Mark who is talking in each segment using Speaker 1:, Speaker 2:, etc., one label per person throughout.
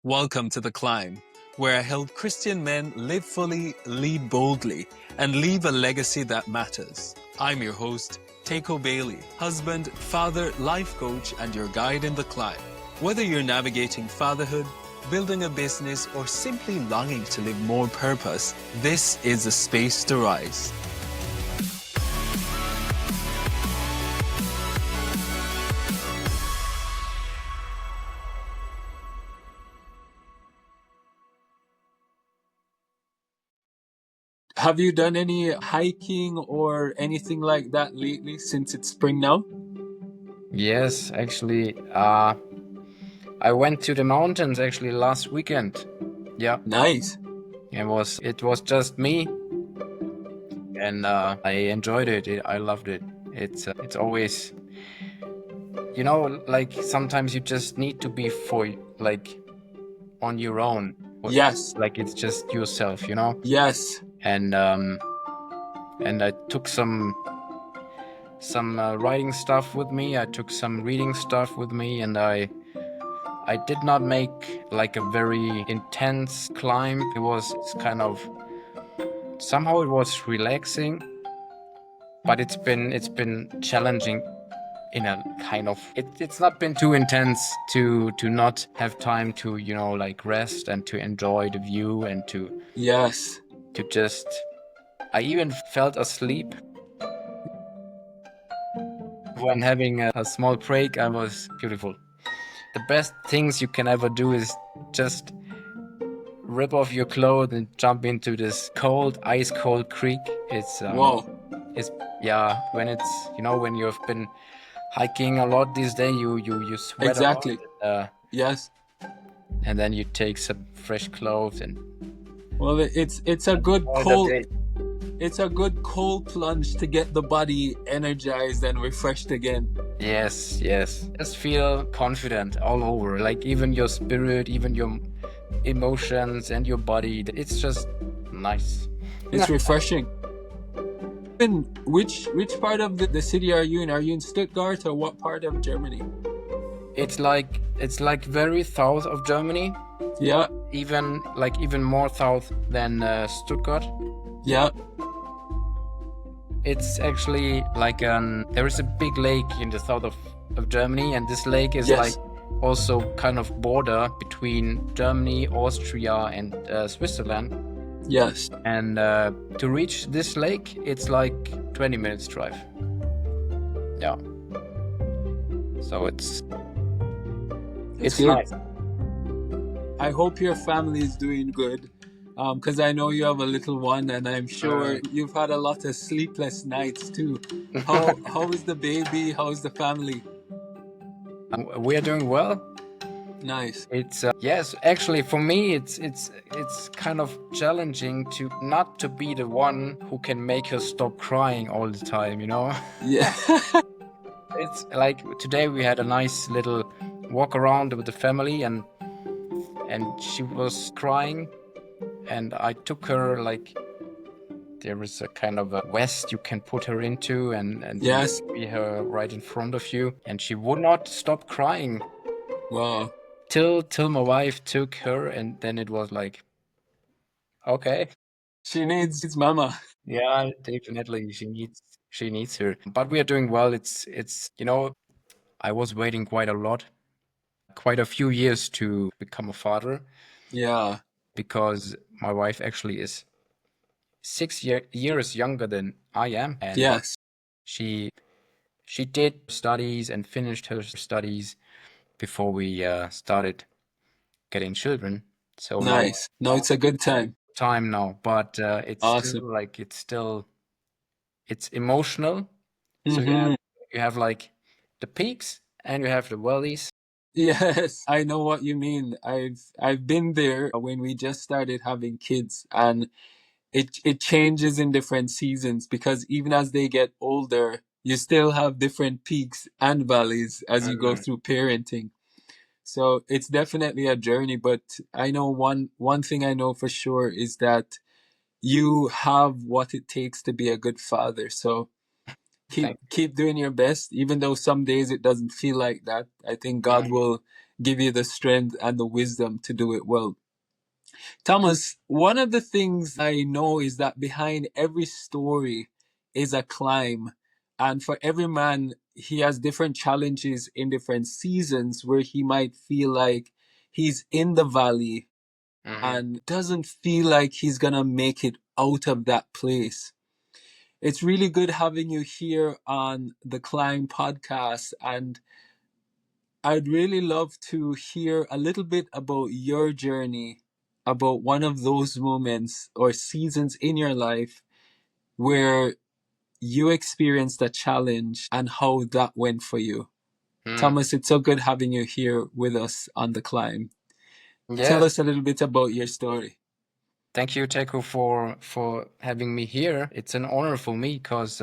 Speaker 1: Welcome to The Climb, where I help Christian men live fully, lead boldly, and leave a legacy that matters. I'm your host, Teko Bailey, husband, father, life coach, and your guide in the climb. Whether you're navigating fatherhood, building a business, or simply longing to live more purpose, this is a space to rise. Have you done any hiking or anything like that lately since it's spring now?
Speaker 2: Yes, actually, I went to the mountains actually last weekend. Yeah,
Speaker 1: Nice.
Speaker 2: it was just me, and I enjoyed it. I loved it. It's always, like sometimes you just need to be like on your own.
Speaker 1: Yes.
Speaker 2: Like it's just yourself.
Speaker 1: Yes.
Speaker 2: And I took some writing stuff with me. I took some reading stuff with me, and I did not make like a very intense climb. It was kind of somehow it was relaxing, but it's been challenging in a kind of it's not been too intense to not have time to like rest and to enjoy the view and
Speaker 1: Yes.
Speaker 2: to just I even felt asleep when having a small break. I was beautiful. The best things you can ever do is just rip off your clothes and jump into this cold, ice cold creek.
Speaker 1: Whoa.
Speaker 2: It's yeah. When you've been hiking a lot this day, you sweat a lot,
Speaker 1: Exactly. Yes.
Speaker 2: and then you take some fresh clothes and
Speaker 1: Well, it's a good
Speaker 2: enjoy the
Speaker 1: cold
Speaker 2: day.
Speaker 1: it's a good cold plunge to get the body energized and refreshed again.
Speaker 2: Yes, yes. Just feel confident all over, like even your spirit, even your emotions and your body. It's just nice.
Speaker 1: It's refreshing. And which part of the city are you in? Are you in Stuttgart or what part of Germany?
Speaker 2: It's like very south of Germany,
Speaker 1: Yeah.
Speaker 2: even more south than Stuttgart.
Speaker 1: Yeah.
Speaker 2: It's actually like there is a big lake in the south of Germany, and this lake is like
Speaker 1: Yes.
Speaker 2: also kind of border between Germany, Austria, and Switzerland.
Speaker 1: Yes.
Speaker 2: And to reach this lake, it's like 20 minutes drive. Yeah. So it's
Speaker 1: good.
Speaker 2: nice.
Speaker 1: I hope your family is doing good. Because I know you have a little one, and I'm sure you've had a lot of sleepless nights too. How is the baby? How's the family?
Speaker 2: We are doing well.
Speaker 1: Nice.
Speaker 2: It's yes, actually, for me, it's kind of challenging to not to be the one who can make her stop crying all the time.
Speaker 1: Yeah.
Speaker 2: It's like today we had a nice little walk around with the family, and she was crying, and I took her like there is a kind of a vest you can put her into, and
Speaker 1: Yes.
Speaker 2: be her right in front of you, and she would not stop crying
Speaker 1: Wow.
Speaker 2: till my wife took her, and then it was like, okay,
Speaker 1: She needs mama.
Speaker 2: yeah, definitely she needs her. But we are doing well. It's I was waiting quite a few years to become a father,
Speaker 1: Yeah.
Speaker 2: because my wife actually is 6 years younger than I am, and
Speaker 1: Yes.
Speaker 2: she she did studies and finished her studies before we started getting children. So
Speaker 1: Nice. No, it's a good time.
Speaker 2: time now, but
Speaker 1: Awesome.
Speaker 2: it's emotional. So
Speaker 1: Mm-hmm.
Speaker 2: you have like the peaks and you have the valleys.
Speaker 1: Yes, I know what you mean. I've been there when we just started having kids, and it changes in different seasons because even as they get older, you still have different peaks and valleys as you go through parenting. So it's definitely a journey, but I know one thing I know for sure is that you have what it takes to be a good father. So keep
Speaker 2: Thank
Speaker 1: keep doing your best, even though some days it doesn't feel like that. I think God
Speaker 2: you.
Speaker 1: will give you the strength and the wisdom to do it well. Thomas, one of the things I know is that behind every story is a climb. And for every man, he has different challenges in different seasons where he might feel like he's in the valley and doesn't feel like he's gonna make it out of that place. It's really good having you here on the Climb podcast, and I'd really love to hear a little bit about your journey, about one of those moments or seasons in your life where you experienced a challenge and how that went for you. Thomas, it's so good having you here with us on the climb. Tell
Speaker 2: Yes.
Speaker 1: us a little bit about your story.
Speaker 2: Thank you, Teko, for having me here. It's an honor for me because,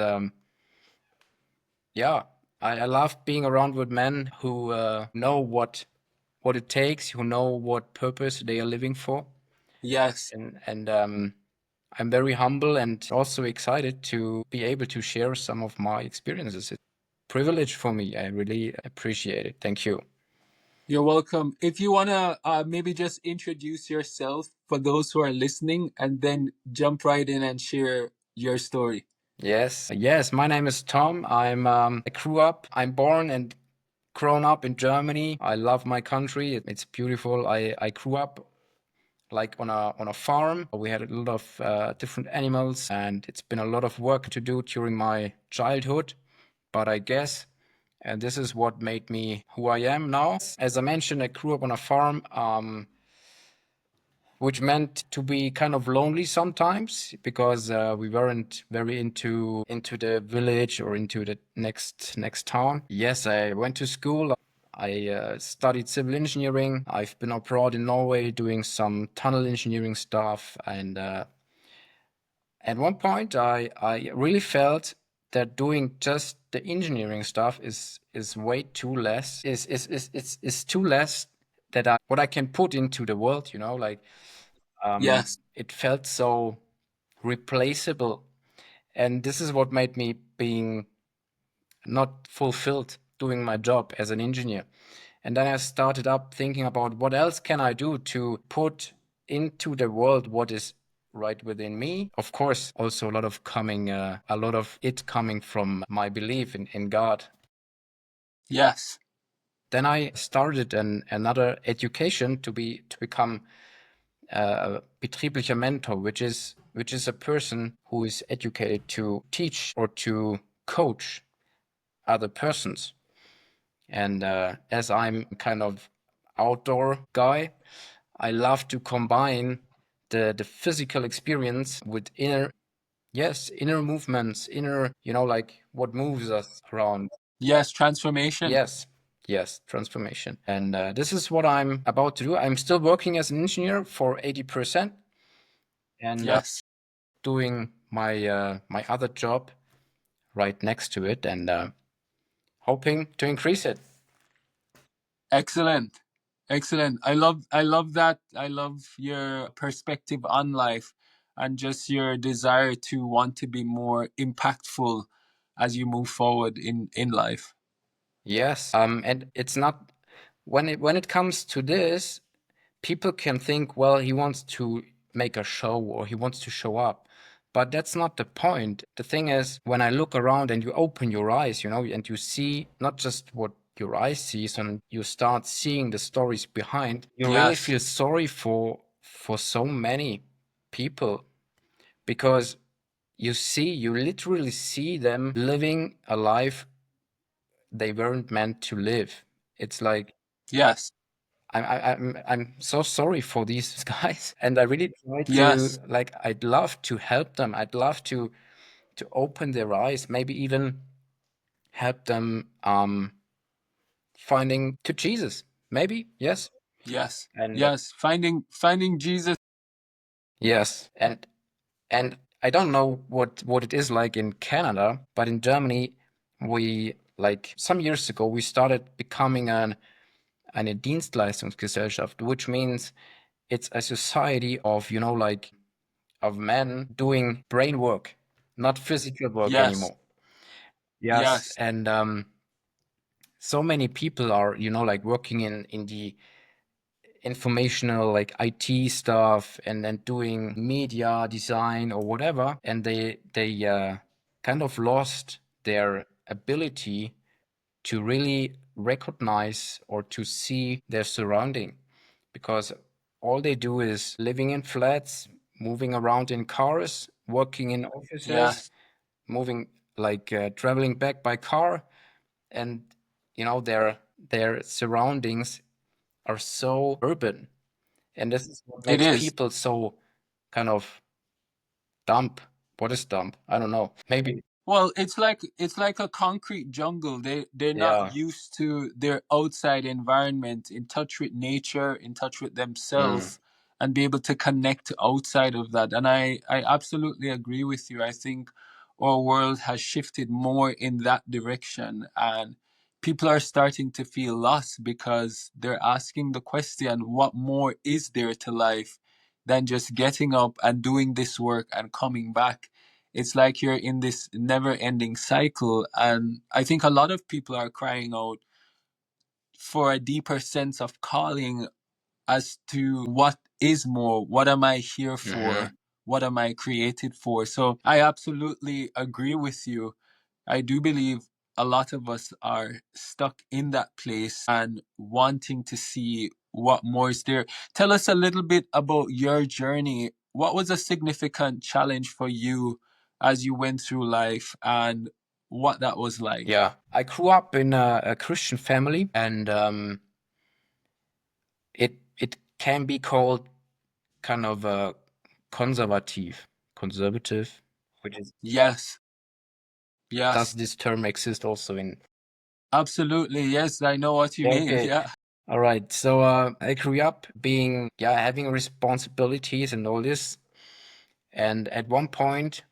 Speaker 2: yeah, I love being around with men who know what it takes, who know what purpose they are living for,
Speaker 1: Yes,
Speaker 2: and I'm very humble and also excited to be able to share some of my experiences. It's a privilege for me. I really appreciate it. Thank you.
Speaker 1: you're welcome. If you want to maybe just introduce yourself for those who are listening and then jump right in and share your story.
Speaker 2: Yes. My name is Tom. I'm born and grown up in Germany. I love my country. It's beautiful. I grew up like on a farm. We had a lot of different animals, and it's been a lot of work to do during my childhood. But I guess, and this is what made me who I am now. As I mentioned, I grew up on a farm. Which meant to be kind of lonely sometimes because we weren't very into the village or into the next town. Yes, I went to school. I studied civil engineering. I've been abroad in Norway doing some tunnel engineering stuff, and at one point I really felt that doing just the engineering stuff is way too less is too less that I what I can put into the world, like
Speaker 1: Yes,
Speaker 2: it felt so replaceable. And this is what made me being not fulfilled doing my job as an engineer. And then I started up thinking about what else can I do to put into the world what is right within me. Of course, also a lot of it coming from my belief in God.
Speaker 1: yes,
Speaker 2: Then I started another education to become betrieblicher mentor, which is a person who is educated to teach or to coach other persons. And as I'm kind of outdoor guy, I love to combine the physical experience with inner movements, like what moves us around.
Speaker 1: yes, transformation.
Speaker 2: Yes, yes, transformation. And this is what I'm about to do. I'm still working as an engineer for 80%, and
Speaker 1: Yes,
Speaker 2: doing my other job right next to it, and hoping to increase it.
Speaker 1: excellent. Excellent. I love that. I love your perspective on life and just your desire to want to be more impactful as you move forward in life.
Speaker 2: Yes, and it's not when it comes to this, people can think, well, he wants to make a show or he wants to show up. But that's not the point. The thing is, when I look around and you open your eyes, and you see not just what your eyes sees, and you start seeing the stories behind, you really
Speaker 1: Yes.
Speaker 2: feel sorry for so many people because you literally see them living a life they weren't meant to live. It's like
Speaker 1: Yes.
Speaker 2: I'm so sorry for these guys, and I really try to
Speaker 1: Yes.
Speaker 2: like. I'd love to help them. I'd love to open their eyes, maybe even help them finding to Jesus. Maybe yes,
Speaker 1: Yes.
Speaker 2: and
Speaker 1: Yes. Finding Jesus.
Speaker 2: yes, and I don't know what it is like in Canada, but in Germany, we like some years ago we started becoming eine Dienstleistungsgesellschaft, which means it's a society of, like of men doing brain work, not physical work
Speaker 1: Yes.
Speaker 2: anymore. Yes,
Speaker 1: Yes.
Speaker 2: and so many people are, like working in the informational, like IT stuff, and then doing media design or whatever, and they kind of lost their ability to really recognize or to see their surrounding, because all they do is living in flats, moving around in cars, working in offices,
Speaker 1: Yes,
Speaker 2: moving, like traveling back by car, and their surroundings are so urban, and this is what
Speaker 1: it
Speaker 2: makes
Speaker 1: is.
Speaker 2: people so kind of dumb. What is dumb? I don't know. Maybe.
Speaker 1: Well, it's like a concrete jungle. They're not
Speaker 2: Yeah.
Speaker 1: used to their outside environment, in touch with nature, in touch with
Speaker 2: Mm.
Speaker 1: themselves, and be able to connect outside of that. And I absolutely agree with you. I think our world has shifted more in that direction, and people are starting to feel lost because they're asking the question, what more is there to life than just getting up and doing this work and coming back? It's like you're in this never ending cycle. And I think a lot of people are crying out for a deeper sense of calling as to what is more, what am I here
Speaker 2: Hmm.
Speaker 1: for, what am I created for. So I absolutely agree with you. I do believe a lot of us are stuck in that place and wanting to see what more is there. Tell us a little bit about your journey. What was a significant challenge for you as you went through life, and what that was like?
Speaker 2: Yeah, I grew up in a Christian family, and it can be called kind of a conservative, which is,
Speaker 1: Yes,
Speaker 2: does
Speaker 1: yes,
Speaker 2: this term exist also in?
Speaker 1: absolutely. Yes, I know what you
Speaker 2: Yeah,
Speaker 1: mean.
Speaker 2: okay.
Speaker 1: Yeah,
Speaker 2: All right. So I grew up being, yeah, having responsibilities and all this. And at one point,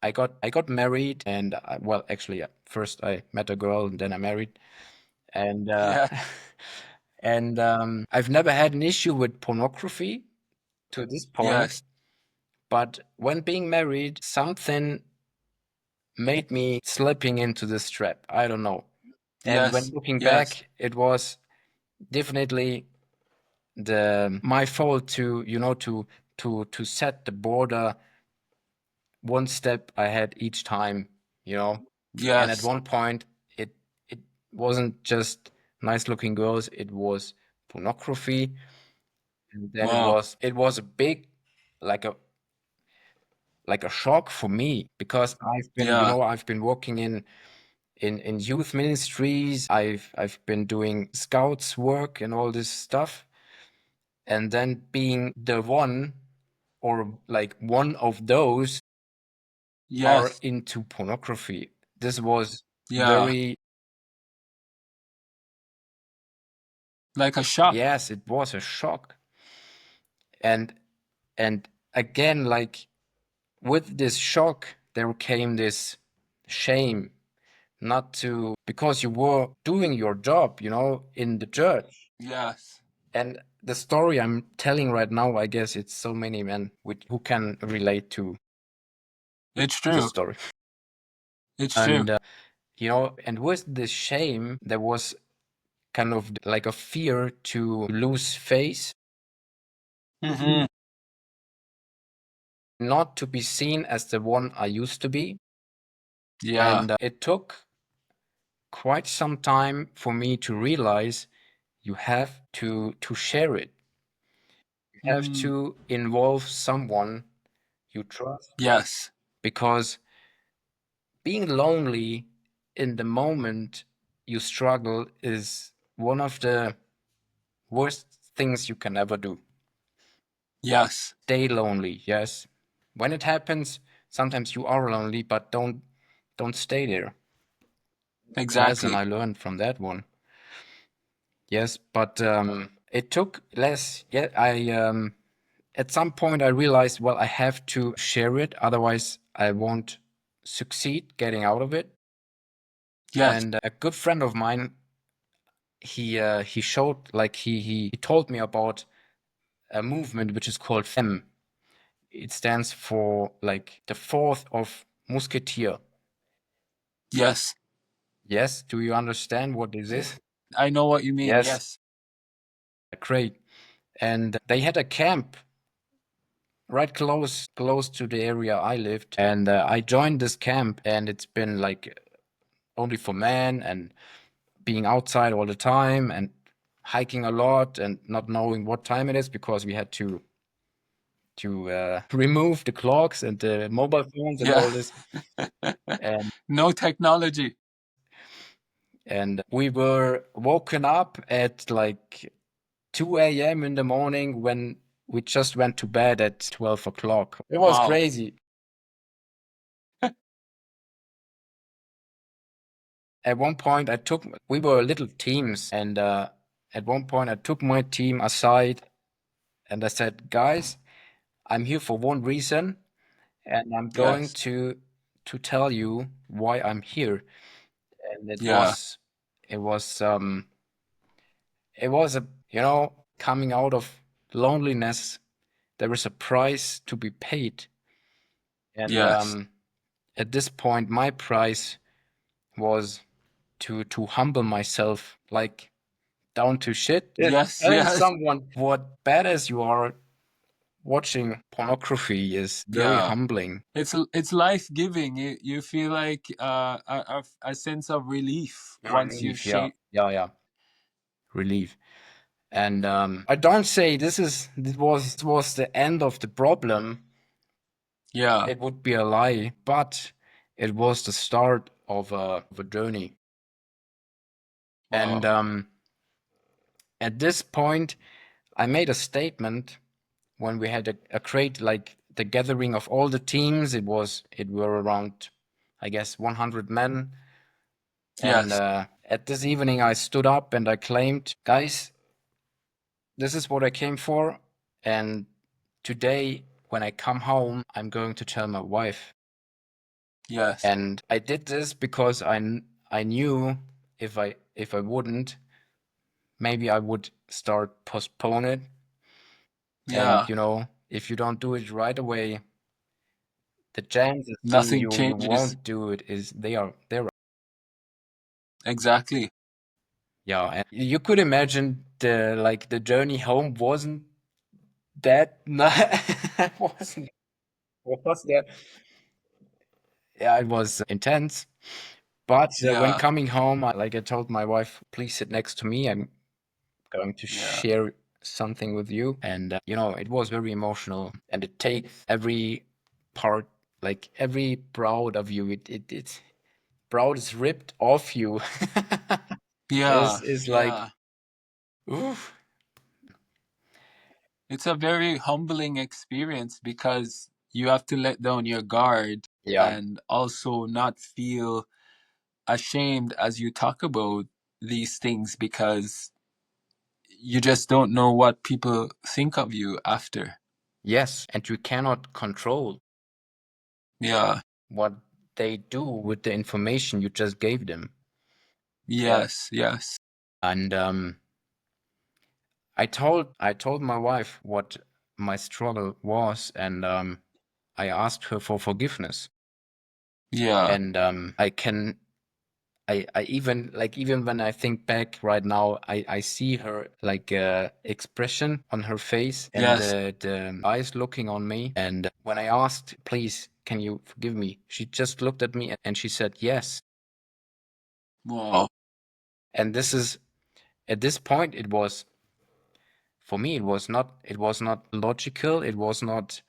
Speaker 2: I got married, and well, actually, yeah, first I met a girl, and then I married, and
Speaker 1: yeah,
Speaker 2: and I've never had an issue with pornography to this point,
Speaker 1: yes,
Speaker 2: but when being married, something made me slipping into this trap. I don't know. And when
Speaker 1: yes,
Speaker 2: looking
Speaker 1: yes,
Speaker 2: back, it was definitely the my fault to, to set the border one step ahead each time, you know. And at
Speaker 1: yes.
Speaker 2: one point, it wasn't just nice looking girls; it was pornography, and then it
Speaker 1: Wow.
Speaker 2: was it was a big, like a shock for me, because
Speaker 1: Yeah,
Speaker 2: I've been working in youth ministries. I've been doing scouts work and all this stuff, and then being the one, or like one of those, are
Speaker 1: yes,
Speaker 2: into pornography. This was
Speaker 1: yeah.
Speaker 2: very,
Speaker 1: Like a shock.
Speaker 2: yes, it was a shock. And and again, like, with this shock, there came this shame, not to, because you were doing your job, in the church.
Speaker 1: Yes,
Speaker 2: And the story I'm telling right now, I guess it's so many men who can relate
Speaker 1: it's
Speaker 2: to the
Speaker 1: true.
Speaker 2: story.
Speaker 1: It's true.
Speaker 2: And and with this shame, there was kind of like a fear to lose face,
Speaker 1: Hmm.
Speaker 2: not to be seen as the one I used to be.
Speaker 1: Yeah,
Speaker 2: And it took quite some time for me to realize you have to share it. You have
Speaker 1: mm,
Speaker 2: to involve someone you trust,
Speaker 1: yes,
Speaker 2: because being lonely in the moment you struggle is one of the worst things you can ever do.
Speaker 1: yes,
Speaker 2: Stay lonely, yes. When it happens, sometimes you are lonely, but don't stay there. Lesson
Speaker 1: exactly.
Speaker 2: I learned from that one. Yes, but it took less. Yeah, I at some point I realized, well, I have to share it, otherwise I won't succeed getting out of it.
Speaker 1: Yes,
Speaker 2: And a good friend of mine, he showed, like, he told me about a movement which is called FEM. It stands for, like, the fourth of Musketeer.
Speaker 1: yes,
Speaker 2: Yes, do you understand what this is?
Speaker 1: I know what you mean.
Speaker 2: Yes,
Speaker 1: Yes.
Speaker 2: great. And they had a camp right close to the area I lived, and I joined this camp, and it's been like only for men and being outside all the time and hiking a lot and not knowing what time it is because we had to remove the clocks and the mobile phones and
Speaker 1: Yeah.
Speaker 2: all this. And
Speaker 1: No technology.
Speaker 2: we were woken up at like 2 a.m. in the morning when we just went to bed at 12 o'clock. It was
Speaker 1: Wow.
Speaker 2: crazy. At one point, we were little teams, and at one point, I took my team aside and I said, guys, I'm here for one reason, and I'm going
Speaker 1: Yes.
Speaker 2: to tell you why I'm here. And
Speaker 1: Yeah.
Speaker 2: it was it was a coming out of loneliness. There is a price to be paid, and
Speaker 1: Yes.
Speaker 2: at this point, my price was to humble myself, like down to shit.
Speaker 1: Yes.
Speaker 2: Telling
Speaker 1: Yes.
Speaker 2: someone what badass you are watching pornography is very
Speaker 1: Yeah.
Speaker 2: humbling.
Speaker 1: It's life-giving. You feel like a sense of relief once you
Speaker 2: Relief, yeah,
Speaker 1: shape.
Speaker 2: yeah, relief. And I don't say this was the end of the problem.
Speaker 1: Yeah.
Speaker 2: It would be a lie, but it was the start of a journey. And
Speaker 1: Wow.
Speaker 2: at this point, I made a statement when we had a great like the gathering of all the teams. It were around, I guess, 100 men. And
Speaker 1: Yes.
Speaker 2: at this evening, I stood up and I claimed, guys, this is what I came for. And today, when I come home, I'm going to tell my wife.
Speaker 1: Yes.
Speaker 2: And I did this because I knew if I wouldn't, maybe I would start postpone it. And
Speaker 1: Yeah.
Speaker 2: if you don't do it right away, the chances to
Speaker 1: Nothing
Speaker 2: you
Speaker 1: changes.
Speaker 2: won't do it is they're
Speaker 1: Exactly.
Speaker 2: yeah. And you could imagine the journey home wasn't that wasn't was that yeah, it was intense. But when
Speaker 1: Yeah.
Speaker 2: coming home, I told my wife, please sit next to me. I'm going to
Speaker 1: Yeah.
Speaker 2: share something with you. And, it was very emotional. And it takes every part, like every proud of you. It's proud is ripped off you.
Speaker 1: Yeah.
Speaker 2: Is like,
Speaker 1: Yeah.
Speaker 2: oof.
Speaker 1: It's a very humbling experience because you have to let down your guard
Speaker 2: Yeah.
Speaker 1: and also not feel ashamed as you talk about these things because you just don't know what people think of you after.
Speaker 2: Yes. And you cannot control
Speaker 1: Yeah.
Speaker 2: what they do with the information you just gave them. Yeah.
Speaker 1: Yes. Yes.
Speaker 2: And I told my wife what my struggle was, and I asked her for forgiveness.
Speaker 1: Yeah.
Speaker 2: And I even even when I think back right now, I see her like expression on her face and
Speaker 1: Yes.
Speaker 2: the eyes looking on me. And when I asked, please, can you forgive me? She just looked at me and she said yes.
Speaker 1: Wow.
Speaker 2: And this is at this point it was for me it was not logical, it was not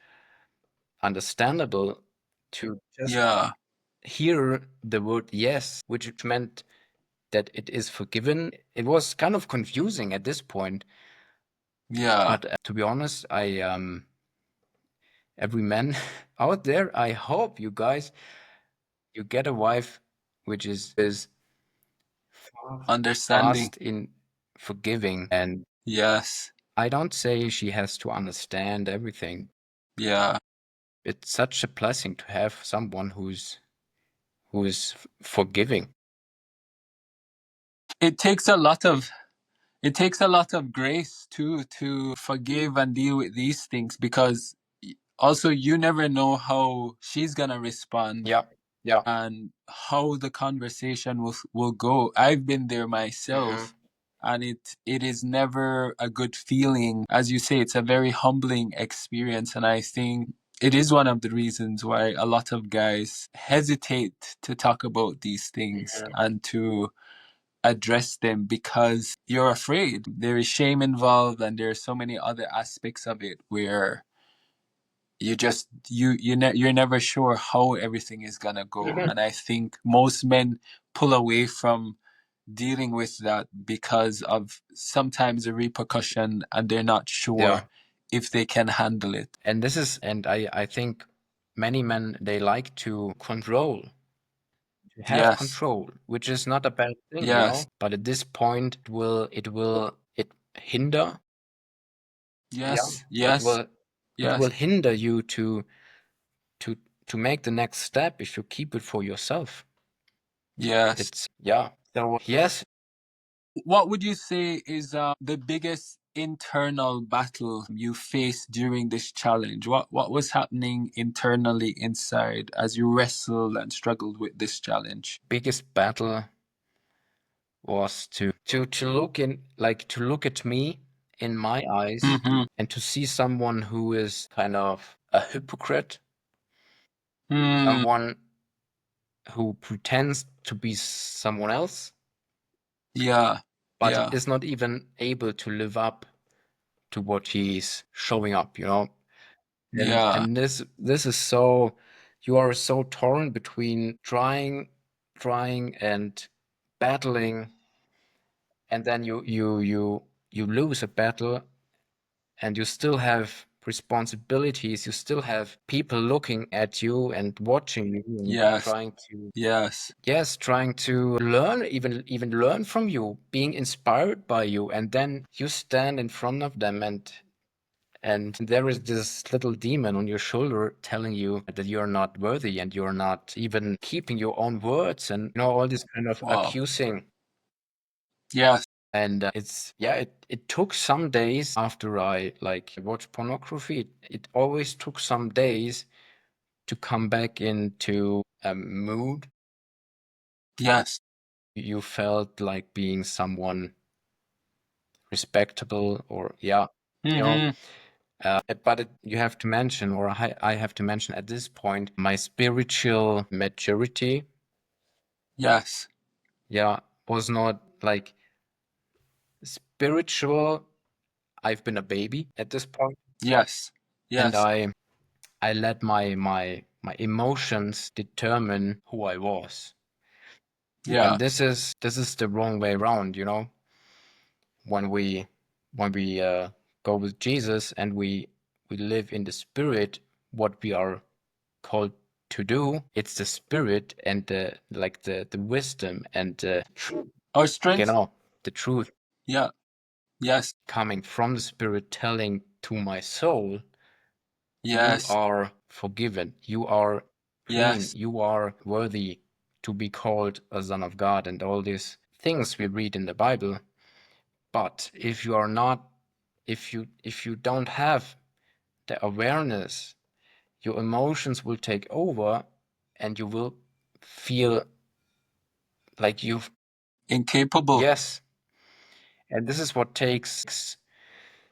Speaker 2: understandable to just
Speaker 1: Yeah.
Speaker 2: hear the word yes, which meant that it is forgiven. It was kind of confusing at this point,
Speaker 1: Yeah.
Speaker 2: but to be honest, every man out there, I hope you guys you get a wife which is
Speaker 1: Understanding.
Speaker 2: fast in forgiving. And
Speaker 1: Yes.
Speaker 2: I don't say she has to understand everything.
Speaker 1: Yeah.
Speaker 2: It's such a blessing to have someone who is forgiving.
Speaker 1: It takes a lot of it takes a lot of grace too to forgive and deal with these things because also you never know how she's gonna respond
Speaker 2: Yeah. Yeah.
Speaker 1: and how the conversation will go. I've been there myself, and it is never a good feeling. As you say, it's a very humbling experience, and I think it is one of the reasons why a lot of guys hesitate to talk about these things and to address them, because you're afraid. There is shame involved, and there are so many other aspects of it where you just you're never sure how everything is gonna go. And I think most men pull away from dealing with that because of sometimes the repercussion, and they're not
Speaker 2: Yeah.
Speaker 1: sure if they can handle it.
Speaker 2: And I think many men, they like to control, to have
Speaker 1: Yes.
Speaker 2: control, which is not a bad thing, you
Speaker 1: Yes.
Speaker 2: know. But at this point, it hinder. Yeah,
Speaker 1: Yes.
Speaker 2: it
Speaker 1: Yes.
Speaker 2: will it will
Speaker 1: Yes.
Speaker 2: hinder you to to make the next step if you keep it for yourself.
Speaker 1: Yes.
Speaker 2: It's yeah. So yes,
Speaker 1: What would you say is the biggest internal battle you faced during this challenge? What was happening internally inside as you wrestled and struggled with this challenge?
Speaker 2: biggest battle was to look in, like, to look at me in my eyes
Speaker 1: Mm-hmm.
Speaker 2: and to see someone who is kind of a hypocrite,
Speaker 1: Mm,
Speaker 2: someone who pretends to be someone else,
Speaker 1: yeah.
Speaker 2: but
Speaker 1: Yeah.
Speaker 2: is not even able to live up to what he's showing up, you know.
Speaker 1: Yeah.
Speaker 2: And this is so, you are so torn between trying and battling, and then you lose a battle, and you still have responsibilities, you still have people looking at you and watching you and
Speaker 1: Yes.
Speaker 2: trying to,
Speaker 1: Yes.
Speaker 2: yes, trying to learn, even learn from you, being inspired by you, and then you stand in front of them, and there is this little demon on your shoulder telling you that you're not worthy and you're not even keeping your own words, and you know, all this kind of
Speaker 1: Wow.
Speaker 2: accusing.
Speaker 1: Yes.
Speaker 2: And it's, yeah, it took some days after I like watched pornography. It always took some days to come back into a mood.
Speaker 1: Yes.
Speaker 2: You felt like being someone respectable, or yeah, you know.
Speaker 1: Mm-hmm.
Speaker 2: But you have to mention, or I have to mention at this point, my spiritual maturity,
Speaker 1: Yes.
Speaker 2: yeah, was not like spiritual. I've been a baby at this point,
Speaker 1: Yes.
Speaker 2: and
Speaker 1: Yes.
Speaker 2: I let my emotions determine who I was. And
Speaker 1: Yeah.
Speaker 2: this is the wrong way around, you know. When we go with Jesus and we live in the spirit, what we are called to do, it's the spirit and the wisdom and the truth,
Speaker 1: Our
Speaker 2: you
Speaker 1: strength.
Speaker 2: know, the truth
Speaker 1: Yeah. Yes.
Speaker 2: coming from the spirit, telling to my soul, you
Speaker 1: Yes.
Speaker 2: are forgiven, you are clean,
Speaker 1: Yes.
Speaker 2: you are worthy to be called a son of God, and all these things we read in the Bible. But if you are not, if you don't have the awareness, your emotions will take over, and you will feel like you've,
Speaker 1: Incapable.
Speaker 2: yes. And this is what takes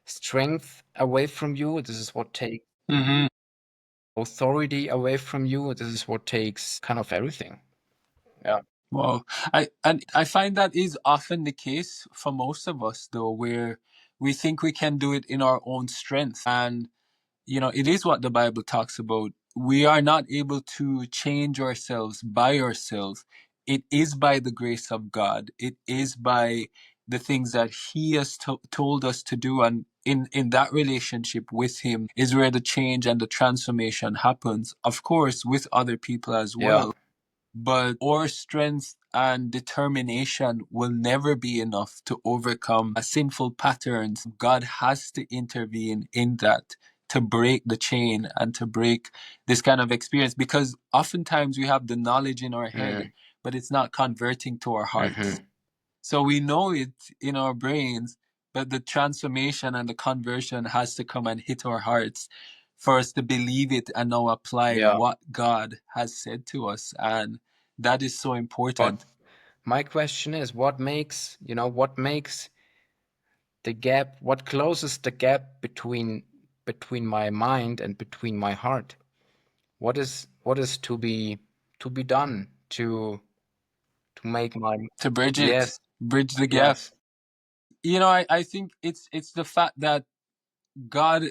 Speaker 2: strength away from you. This is what takes
Speaker 1: Mm-hmm.
Speaker 2: authority away from you. This is what takes kind of everything. Yeah.
Speaker 1: Wow. I find that is often the case for most of us, though, where we think we can do it in our own strength. And it is what the Bible talks about. We are not able to change ourselves by ourselves. It is by the grace of God. It is by the things that He has told us to do. And in that relationship with Him is where the change and the transformation happens. Of course, with other people as
Speaker 2: Yeah.
Speaker 1: well. But our strength and determination will never be enough to overcome sinful patterns. God has to intervene in that to break the chain and to break this kind of experience, because oftentimes we have the knowledge in our head,
Speaker 2: Mm.
Speaker 1: but it's not converting to our hearts.
Speaker 2: Mm-hmm.
Speaker 1: So we know it in our brains, but the transformation and the conversion has to come and hit our hearts for us to believe it and now apply
Speaker 2: Yeah.
Speaker 1: what God has said to us. And that is so
Speaker 2: But
Speaker 1: important.
Speaker 2: my question is, what makes the gap, what closes the gap between my mind and between my heart? What is to be done to make my
Speaker 1: To bridge it,
Speaker 2: yes,
Speaker 1: bridge the gap.
Speaker 2: yes.
Speaker 1: I think it's the fact that God,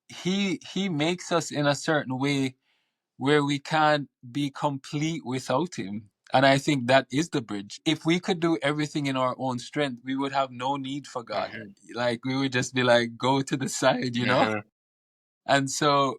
Speaker 1: he makes us in a certain way where we can't be complete without him. And I think that is the bridge. If we could do everything in our own strength, we would have no need for God.
Speaker 2: Mhm,
Speaker 1: Like we would just be like, go to the side, you know?
Speaker 2: mhm,
Speaker 1: And so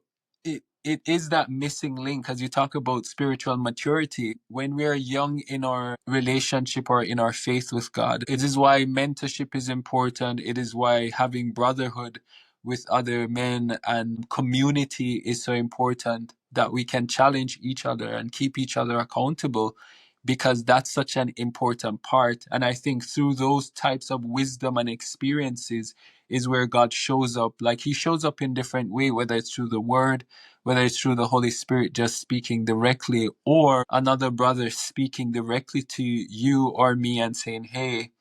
Speaker 1: it is that missing link as you talk about spiritual maturity. When we are young in our relationship or in our faith with God, it is why mentorship is important. It is why having brotherhood with other men and community is so important, that we can challenge each other and keep each other accountable, because that's such an important part. And I think through those types of wisdom and experiences is where God shows up. Like he shows up in different way, whether it's through the word, whether it's through the Holy Spirit just speaking directly, or another brother speaking directly to you or me and saying, hey,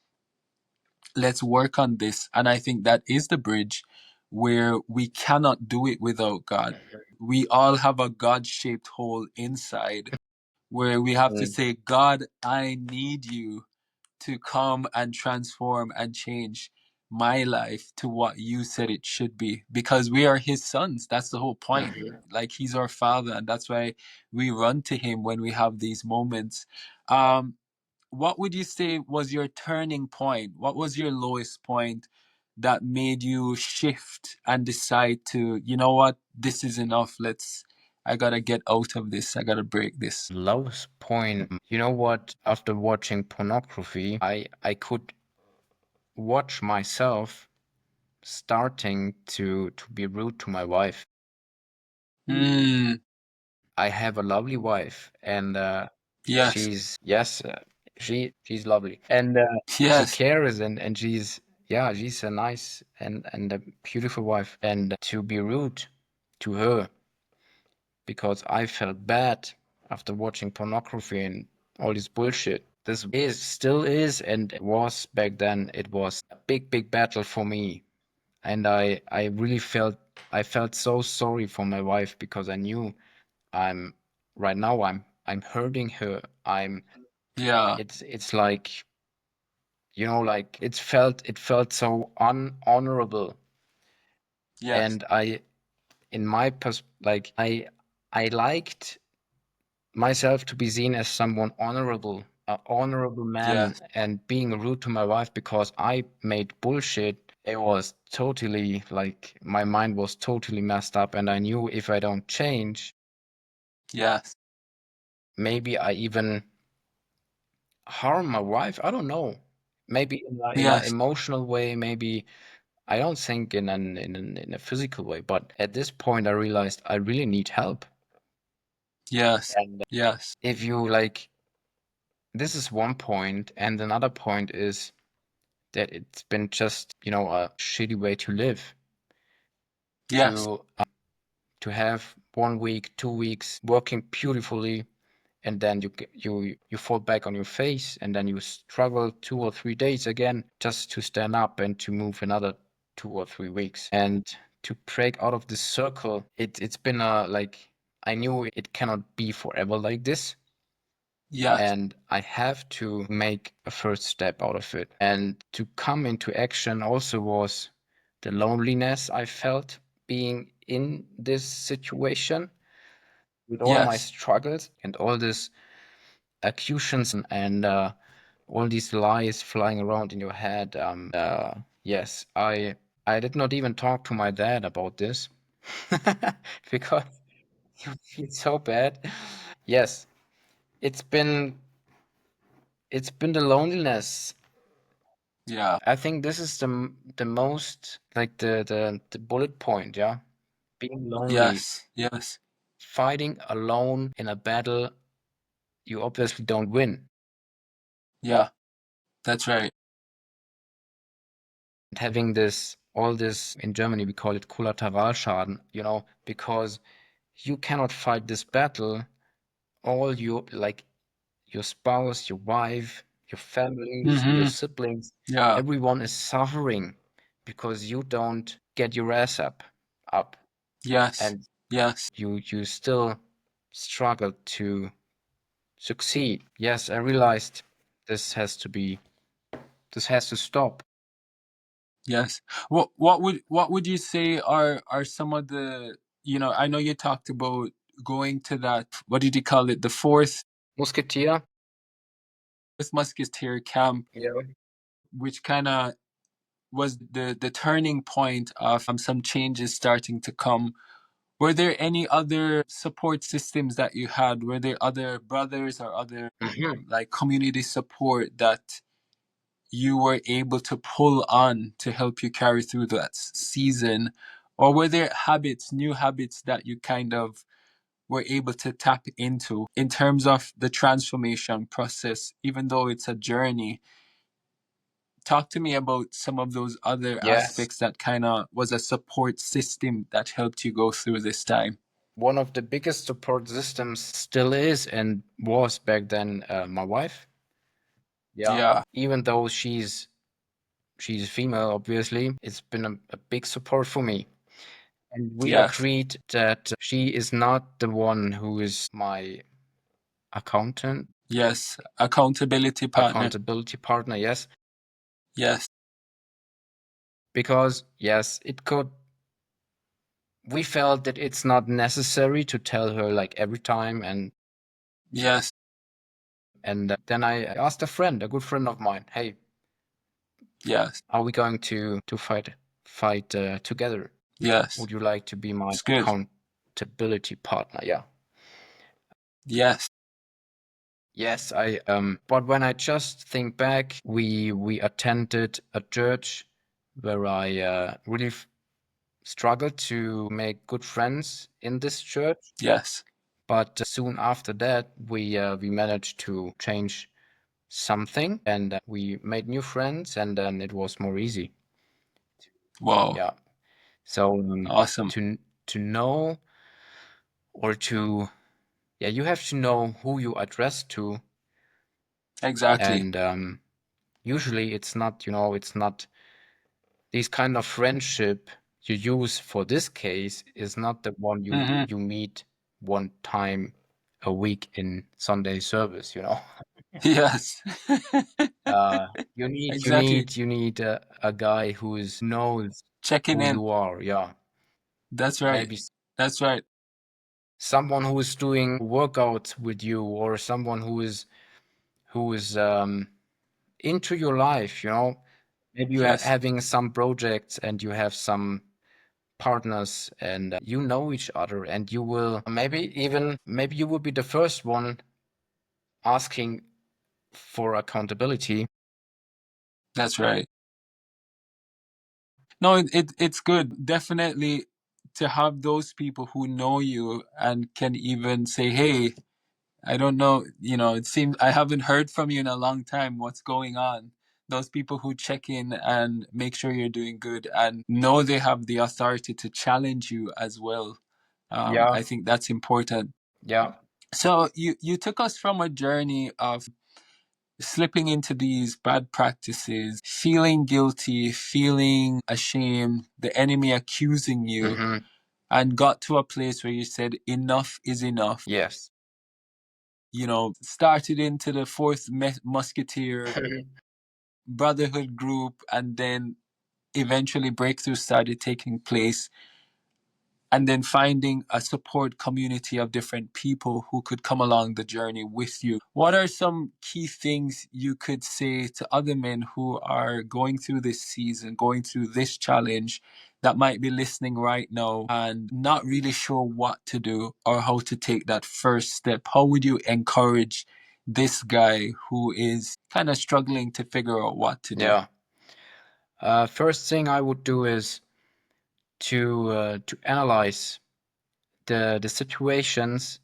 Speaker 1: let's work on this. And I think that is the bridge where we cannot do it without God. We all have a God shaped hole inside where we have to
Speaker 2: mhm,
Speaker 1: say, God, I need you to come and transform and change my life to what you said it should be, because we are his sons. That's the whole point.
Speaker 2: mhm.
Speaker 1: Like he's our father, and that's why we run to him when we have these moments. um what would you say was your turning point? What was your lowest point that made you shift and decide to, you know what, this is enough, I gotta get out of this, I gotta break this?
Speaker 2: Lowest point. You know what? After watching pornography, I could watch myself starting to be rude to my wife.
Speaker 1: Mm,
Speaker 2: I have a lovely wife, and
Speaker 1: yes,
Speaker 2: she's yes, she's lovely, and she
Speaker 1: yes,
Speaker 2: cares, and she's a nice and a beautiful wife, and to be rude to her because I felt bad after watching pornography and all this bullshit. This is still is and was back then. It was a big battle for me, and I really felt so sorry for my wife because I knew I'm right now I'm hurting her. I'm
Speaker 1: yeah,
Speaker 2: it's like like it felt so unhonorable,
Speaker 1: yes,
Speaker 2: and I in my like I liked myself to be seen as someone honorable, an honorable man,
Speaker 1: yes,
Speaker 2: and being rude to my wife because I made bullshit. It was totally like my mind was totally messed up, and I knew if I don't change,
Speaker 1: yes,
Speaker 2: maybe I even harm my wife. I don't know. Maybe in a
Speaker 1: yes,
Speaker 2: emotional way, maybe I don't think in a physical way, but at this point I realized I really need help.
Speaker 1: yes,
Speaker 2: And
Speaker 1: yes,
Speaker 2: if you like, this is one point, and another point is that it's been just, a shitty way to live.
Speaker 1: yes,
Speaker 2: To have 1 week, 2 weeks working beautifully, and then you fall back on your face, and then you struggle 2 or 3 days again just to stand up and to move another 2 or 3 weeks, and to break out of this circle. It's been like I knew it cannot be forever like this,
Speaker 1: yes,
Speaker 2: and I have to make a first step out of it. And to come into action also was the loneliness I felt being in this situation with all my
Speaker 1: yes,
Speaker 2: struggles and all these accusations and all these lies flying around in your head. Yes, I did not even talk to my dad about this because you feel so bad. Yes, it's been the loneliness.
Speaker 1: yeah,
Speaker 2: I think this is the most like the bullet point, yeah. Being lonely,
Speaker 1: yes, yes,
Speaker 2: fighting alone in a battle you obviously don't win.
Speaker 1: yeah, that's right.
Speaker 2: Having this all this, in Germany we call it Kollateralschaden, because you cannot fight this battle. All you, like your spouse, your wife, your families, your
Speaker 1: Mm-hmm.
Speaker 2: siblings,
Speaker 1: Yeah.
Speaker 2: everyone is suffering because you don't get your ass up,
Speaker 1: Yes.
Speaker 2: and
Speaker 1: Yes.
Speaker 2: you still struggle to succeed. Yes, I realized this has to be, this has to stop.
Speaker 1: Yes. What would you say are some of the, I know you talked about going to that, what did you call it, the
Speaker 2: Musketeer.
Speaker 1: fourth musketeer camp,
Speaker 2: Yeah.
Speaker 1: which kind of was the turning point of some changes starting to come. Were there any other support systems that you had? Were there other brothers or other
Speaker 2: Mhm.
Speaker 1: like community support that you were able to pull on to help you carry through that season? Or were there new habits that you kind of were able to tap into in terms of the transformation process, even though it's a journey? Talk to me about some of those other
Speaker 2: Yes.
Speaker 1: aspects that kind of was a support system that helped you go through this time.
Speaker 2: One of the biggest support systems still is and was back then my wife. Yeah.
Speaker 1: Yeah.
Speaker 2: Even though she's female, obviously, it's been a big support for me. And we
Speaker 1: Yes.
Speaker 2: agreed that she is not the one who is my accountant,
Speaker 1: Yes. Accountability partner.
Speaker 2: accountability partner, yes.
Speaker 1: Yes.
Speaker 2: Because, yes, we felt that it's not necessary to tell her like every time.
Speaker 1: Yes.
Speaker 2: And then I asked a good friend of mine, hey,
Speaker 1: Yes.
Speaker 2: are we going to fight together?
Speaker 1: Yes.
Speaker 2: Would you like to be my
Speaker 1: It's good.
Speaker 2: accountability partner? Yeah.
Speaker 1: Yes.
Speaker 2: Yes, but when I just think back, we attended a church where I really struggled to make good friends in this church.
Speaker 1: Yes.
Speaker 2: But soon after that, we managed to change something, and we made new friends, and then it was more easy.
Speaker 1: Wow.
Speaker 2: Yeah. So
Speaker 1: Awesome.
Speaker 2: to know, or to, yeah, you have to know who you address to,
Speaker 1: Exactly.
Speaker 2: and usually it's not this kind of friendship you use for this case is not the one
Speaker 1: Hmm.
Speaker 2: you meet one time a week in Sunday service.
Speaker 1: Yes.
Speaker 2: You need you
Speaker 1: Exactly.
Speaker 2: need you need a guy knows
Speaker 1: Checking
Speaker 2: who
Speaker 1: in.
Speaker 2: you are. Yeah,
Speaker 1: That's right.
Speaker 2: maybe
Speaker 1: That's right.
Speaker 2: someone who is doing workouts with you, or someone who is into your life. Maybe you are
Speaker 1: Yes.
Speaker 2: having some projects and you have some partners, and you know each other, and you will maybe you will be the first one asking for accountability.
Speaker 1: That's right. No, it's good. Definitely to have those people who know you and can even say, hey, I don't know, it seems I haven't heard from you in a long time. What's going on? Those people who check in and make sure you're doing good and know they have the authority to challenge you as well.
Speaker 2: Yeah,
Speaker 1: I think that's important.
Speaker 2: yeah.
Speaker 1: So you took us from a journey of slipping into these bad practices, feeling guilty, feeling ashamed, the enemy accusing you,
Speaker 2: Hmm.
Speaker 1: and got to a place where you said, enough is enough.
Speaker 2: Yes.
Speaker 1: Started into the fourth musketeer brotherhood group, and then eventually breakthrough started taking place, and then finding a support community of different people who could come along the journey with you. What are some key things you could say to other men who are going through this season, going through this challenge, that might be listening right now and not really sure what to do or how to take that first step? How would you encourage this guy who is kind of struggling to figure out what to do?
Speaker 2: Yeah. First thing I would do is to analyze the situations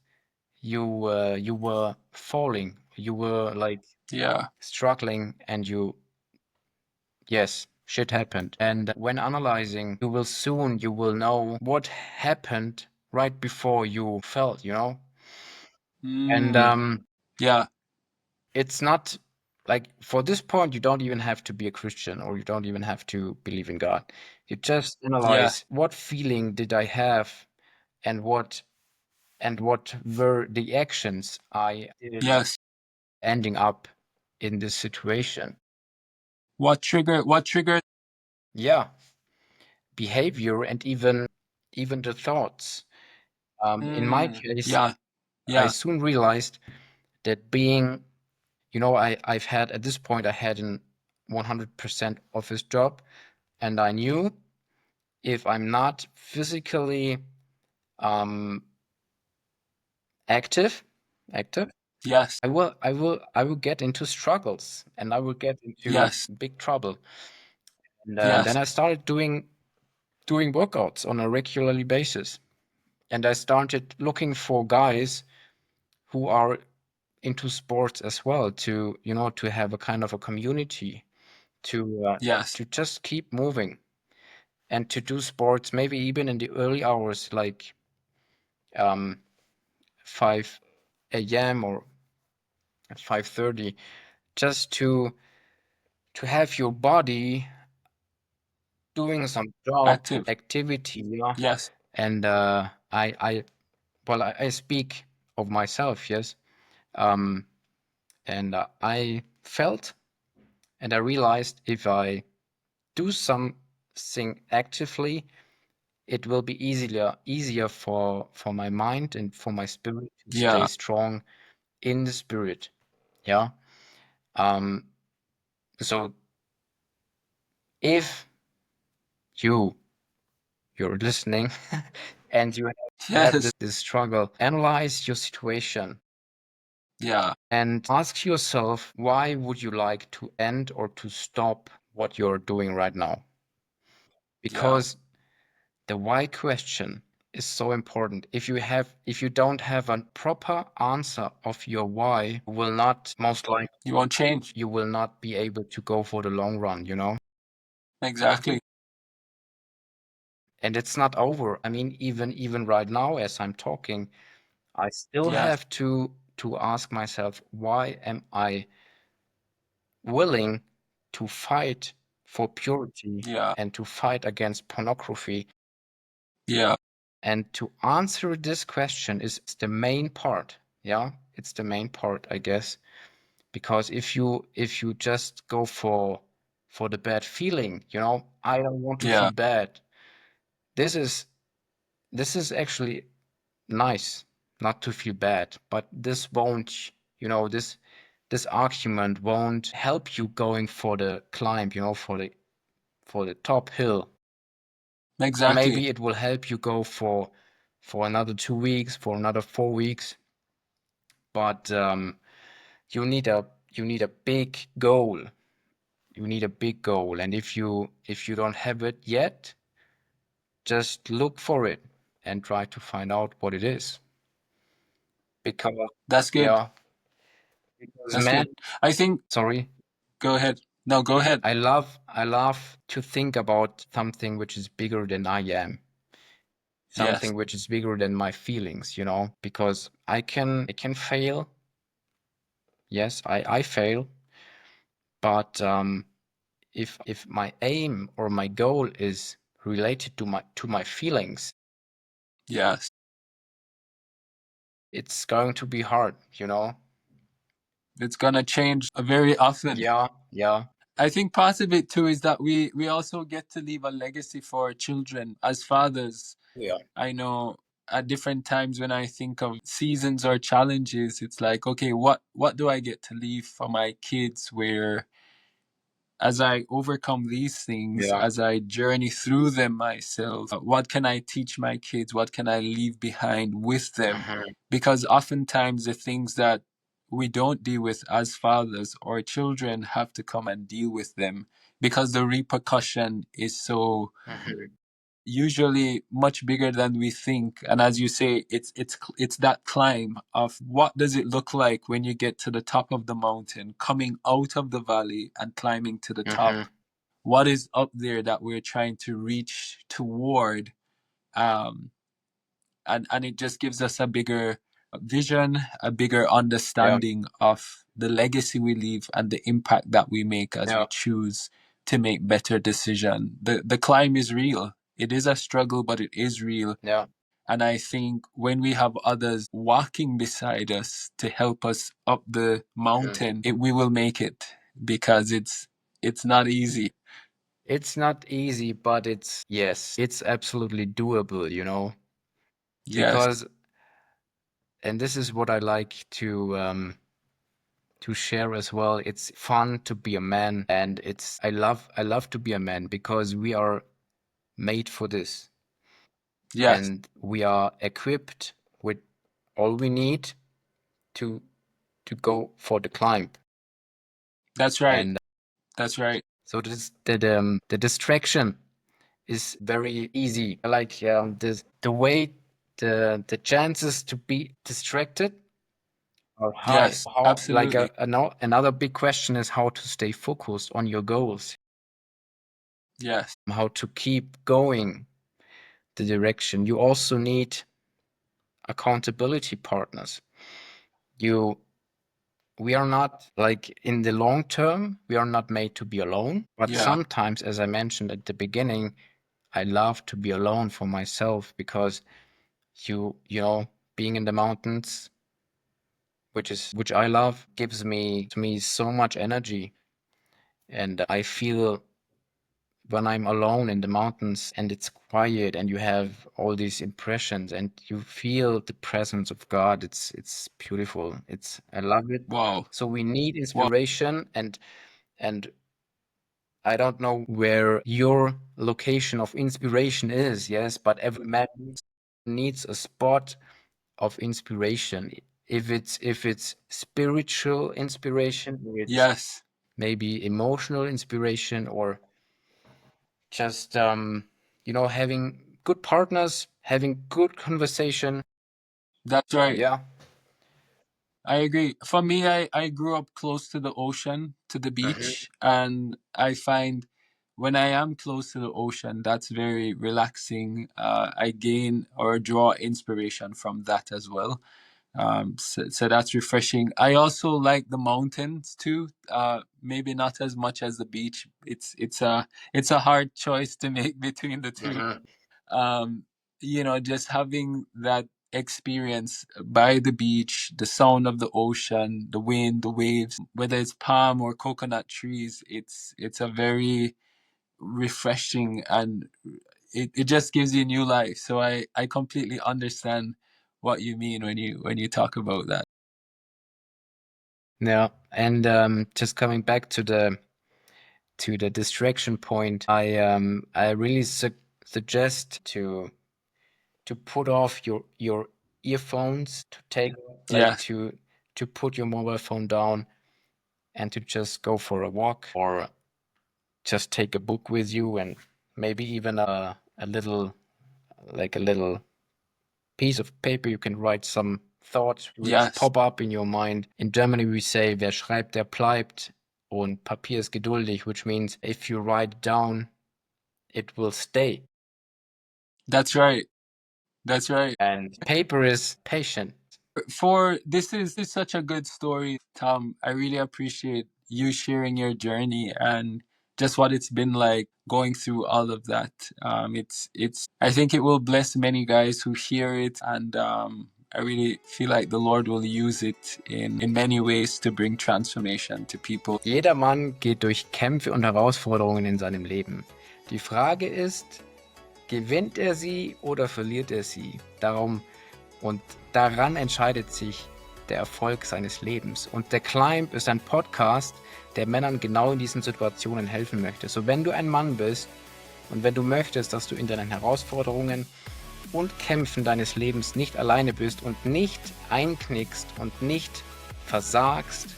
Speaker 2: you were falling, you were like
Speaker 1: Yeah.
Speaker 2: struggling, and yes. shit happened. And when analyzing, you will know what happened right before you felt, you know? And
Speaker 1: Yeah.
Speaker 2: it's not like, for this point, you don't even have to be a Christian, or you don't even have to believe in God. You just
Speaker 1: Yeah.
Speaker 2: analyze, what feeling did I have, and what were the actions I did
Speaker 1: Yes.
Speaker 2: ending up in this situation.
Speaker 1: What triggered?
Speaker 2: Yeah, behavior, and even the thoughts. In my case,
Speaker 1: Yeah.
Speaker 2: I
Speaker 1: Yeah.
Speaker 2: soon realized that being, I've had, at this point, I had an 100% office job, and I knew, if I'm not physically um, active,
Speaker 1: Yes.
Speaker 2: I will get into struggles, and I will get into
Speaker 1: Yes.
Speaker 2: big trouble. And
Speaker 1: Yes.
Speaker 2: then I started doing workouts on a regularly basis, and I started looking for guys who are into sports as well, to have a kind of a community,
Speaker 1: Yes.
Speaker 2: to just keep moving, and to do sports maybe even in the early hours, like um 5 a.m. or 5:30, just to have your body doing some job
Speaker 1: Active.
Speaker 2: activity,
Speaker 1: Yes.
Speaker 2: and I speak of myself, yes. um and I felt, and I realized, if I do something actively, it will be easier for my mind and for my spirit to stay
Speaker 1: Yeah.
Speaker 2: strong in the spirit. Yeah. um so if you you're listening and you have
Speaker 1: Yes.
Speaker 2: this struggle, analyze your situation
Speaker 1: Yeah.
Speaker 2: and ask yourself, why would you like to end or to stop what you're doing right now?
Speaker 1: Yeah.
Speaker 2: Because the why question is so important. If you don't have a proper answer of your why, you will not, most likely,
Speaker 1: You won't change.
Speaker 2: you will not be able to go for the long run, you know?
Speaker 1: Exactly.
Speaker 2: And it's not over. I mean, even right now, as I'm talking, I still
Speaker 1: Yes.
Speaker 2: have to ask myself, why am I willing to fight for purity
Speaker 1: Yeah.
Speaker 2: and to fight against pornography?
Speaker 1: Yeah.
Speaker 2: And to answer this question is the main part. Yeah, it's the main part, I guess. Because if you just go for the bad feeling, I don't want to
Speaker 1: Yeah.
Speaker 2: feel bad. This is this is actually nice, not to feel bad, but this won't, this argument won't help you going for the climb, for the top hill.
Speaker 1: Exactly.
Speaker 2: Maybe it will help you go for another 2 weeks, for another 4 weeks, but you need a big goal. You need a big goal, and if you don't have it yet, just look for it and try to find out what it is. Because
Speaker 1: That's good.
Speaker 2: yeah, because
Speaker 1: That's
Speaker 2: man,
Speaker 1: good. I think.
Speaker 2: sorry,
Speaker 1: Go ahead. No, go ahead.
Speaker 2: I love to think about something which is bigger than I am,
Speaker 1: Yes.
Speaker 2: something which is bigger than my feelings, because I can fail. Yes, I fail, but if my aim or my goal is related to my feelings,
Speaker 1: Yes.
Speaker 2: it's going to be hard.
Speaker 1: It's gonna change very often.
Speaker 2: Yeah, yeah,
Speaker 1: I think part of it too is that we also get to leave a legacy for our children as fathers.
Speaker 2: yeah.
Speaker 1: I know at different times when I think of seasons or challenges, it's like, okay, what do I get to leave for my kids, where as I overcome these things,
Speaker 2: Yeah.
Speaker 1: as I journey through them myself, what can I teach my kids? What can I leave behind with them?
Speaker 2: Mhm,
Speaker 1: Because oftentimes the things that we don't deal with as fathers, or children have to come and deal with them, because the repercussion is so
Speaker 2: mhm,
Speaker 1: usually much bigger than we think. And as you say, it's that climb of what does it look like when you get to the top of the mountain, coming out of the valley and climbing to the top.
Speaker 2: mhm.
Speaker 1: what is up there that we're trying to reach toward. Um, and it just gives us a bigger vision, a bigger
Speaker 2: Yeah.
Speaker 1: understanding of the legacy we leave and the impact that we make as we
Speaker 2: Yeah.
Speaker 1: choose to make better decisions. The climb is real. It is a struggle, but it is real.
Speaker 2: Yeah.
Speaker 1: And I think when we have others walking beside us to help us up the mountain, we will make it, because it's not easy.
Speaker 2: It's not easy, but it's absolutely doable, you know,
Speaker 1: Yes,
Speaker 2: because, and this is what I like to share as well. It's fun to be a man, and I love to be a man because we are made for this,
Speaker 1: yes,
Speaker 2: and we are equipped with all we need to go for the climb.
Speaker 1: that's right.
Speaker 2: And
Speaker 1: That's right.
Speaker 2: so this the distraction is very easy. Like the way the chances to be distracted are high.
Speaker 1: Yes,
Speaker 2: How like
Speaker 1: absolutely.
Speaker 2: another big question is how to stay focused on your goals,
Speaker 1: Yes,
Speaker 2: how to keep going the direction. You also need accountability partners. You We are not like in the long term, we are not made to be alone. But
Speaker 1: yeah.
Speaker 2: sometimes, as I mentioned at the beginning, I love to be alone for myself because you know, being in the mountains, which I love, gives me so much energy. And I feel when I'm alone in the mountains and it's quiet and you have all these impressions and you feel the presence of God, it's beautiful. I love it.
Speaker 1: Wow.
Speaker 2: So we need
Speaker 1: Wow.
Speaker 2: inspiration, and I don't know where your location of inspiration is, yes, but every man needs a spot of inspiration. If it's spiritual inspiration, or it's
Speaker 1: Yes,
Speaker 2: maybe emotional inspiration, or just having good partners, having good conversation.
Speaker 1: that's right.
Speaker 2: Yeah.
Speaker 1: I agree. For me, I grew up close to the ocean, to the beach, and I find when I am close to the ocean, that's very relaxing. I gain or draw inspiration from that as well. So that's refreshing. I also like the mountains too. Maybe not as much as the beach. It's a hard choice to make between the two.
Speaker 2: Mhm.
Speaker 1: um, just having that experience by the beach, the sound of the ocean, the wind, the waves, whether it's palm or coconut trees, it's a very refreshing, and it just gives you new life. So I completely understand what you mean when you talk about that.
Speaker 2: Yeah, and just coming back to the distraction point, I really suggest to put off your earphones, to take like
Speaker 1: Yes,
Speaker 2: to put your mobile phone down and to just go for a walk, or just take a book with you, and maybe even a little, like a little piece of paper. You can write some thoughts which
Speaker 1: yes,
Speaker 2: pop up in your mind. In Germany we say, wer schreibt, der bleibt. Und Papier ist geduldig, which means if you write it down, it will stay.
Speaker 1: that's right. That's right.
Speaker 2: And paper is patient.
Speaker 1: For this is such a good story, Tom. I really appreciate you sharing your journey and just what it's been like going through all of that. It's I think it will bless many guys who hear it, and I really feel like the Lord will use it in many ways to bring transformation to people.
Speaker 2: Jeder Mann geht durch Kämpfe und Herausforderungen in seinem Leben. Die Frage ist, gewinnt er sie oder verliert er sie? Daran entscheidet sich der Erfolg seines Lebens. Und der Climb ist ein Podcast, der Männern genau in diesen Situationen helfen möchte. So, wenn du ein Mann bist und wenn du möchtest, dass du in deinen Herausforderungen und Kämpfen deines Lebens nicht alleine bist und nicht einknickst und nicht versagst,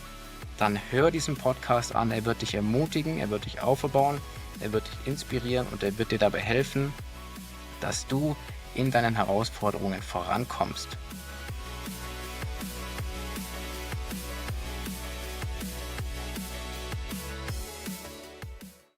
Speaker 2: dann hör diesen Podcast an. Er wird dich ermutigen, er wird dich aufbauen, er wird dich inspirieren und er wird dir dabei helfen, dass du in deinen Herausforderungen vorankommst.